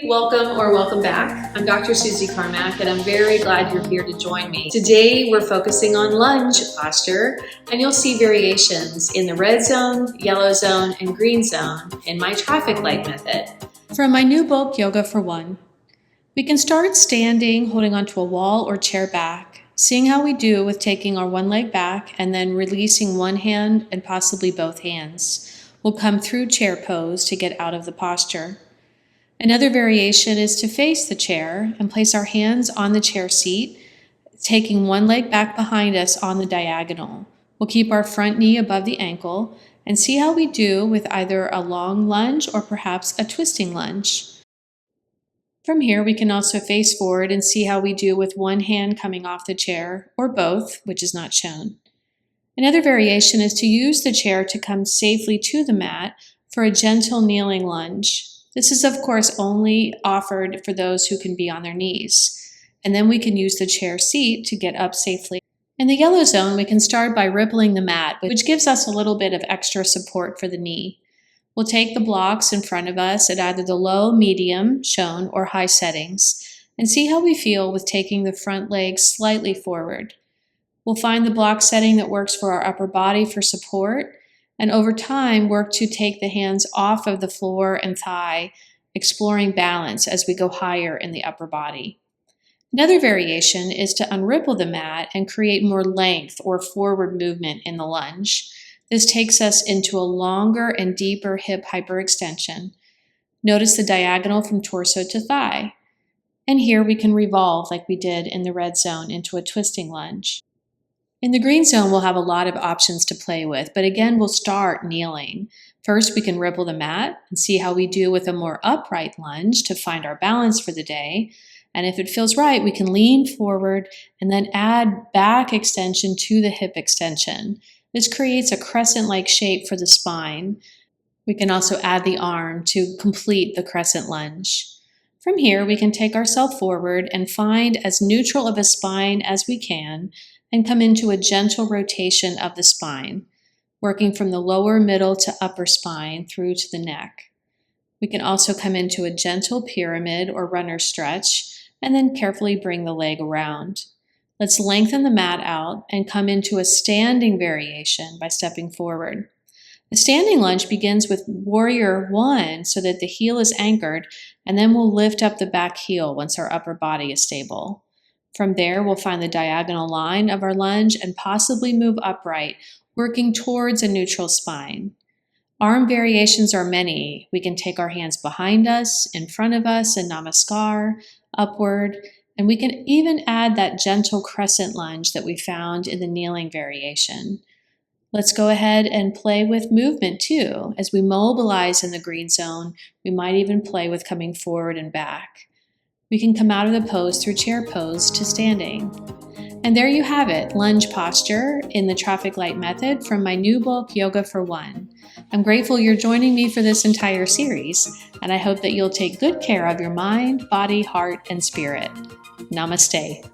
Welcome or welcome back. I'm Dr. Suzie Carmack and I'm very glad you're here to join me. Today we're focusing on lunge posture and you'll see variations in the red zone, yellow zone, and green zone in my traffic light method. From my new book, Yoga for One, we can start standing, holding onto a wall or chair back, seeing how we do with taking our one leg back and then releasing one hand and possibly both hands. We'll come through chair pose to get out of the posture. Another variation is to face the chair and place our hands on the chair seat, taking one leg back behind us on the diagonal. We'll keep our front knee above the ankle and see how we do with either a long lunge or perhaps a twisting lunge. From here, we can also face forward and see how we do with one hand coming off the chair, or both, which is not shown. Another variation is to use the chair to come safely to the mat for a gentle kneeling lunge. This is, of course, only offered for those who can be on their knees. And then we can use the chair seat to get up safely. In the yellow zone, we can start by rippling the mat, which gives us a little bit of extra support for the knee. We'll take the blocks in front of us at either the low, medium, shown, or high settings, and see how we feel with taking the front leg slightly forward. We'll find the block setting that works for our upper body for support, and over time work to take the hands off of the floor and thigh, exploring balance as we go higher in the upper body. Another variation is to unripple the mat and create more length or forward movement in the lunge. This takes us into a longer and deeper hip hyperextension. Notice the diagonal from torso to thigh. And here we can revolve like we did in the red zone into a twisting lunge. In the green zone, we'll have a lot of options to play with, but again, we'll start kneeling. First, we can ripple the mat and see how we do with a more upright lunge to find our balance for the day. And if it feels right, we can lean forward and then add back extension to the hip extension. This creates a crescent-like shape for the spine. We can also add the arm to complete the crescent lunge. From here, we can take ourselves forward and find as neutral of a spine as we can and come into a gentle rotation of the spine, working from the lower, middle to upper spine through to the neck. We can also come into a gentle pyramid or runner stretch and then carefully bring the leg around. Let's lengthen the mat out and come into a standing variation by stepping forward. The standing lunge begins with warrior one so that the heel is anchored, and then we'll lift up the back heel once our upper body is stable. From there, we'll find the diagonal line of our lunge and possibly move upright, working towards a neutral spine. Arm variations are many. We can take our hands behind us, in front of us in Namaskar, upward, and we can even add that gentle crescent lunge that we found in the kneeling variation. Let's go ahead and play with movement too. As we mobilize in the green zone, we might even play with coming forward and back. We can come out of the pose through chair pose to standing. And there you have it, lunge posture in the traffic light method from my new book, Yoga for One. I'm grateful you're joining me for this entire series, and I hope that you'll take good care of your mind, body, heart, and spirit. Namaste.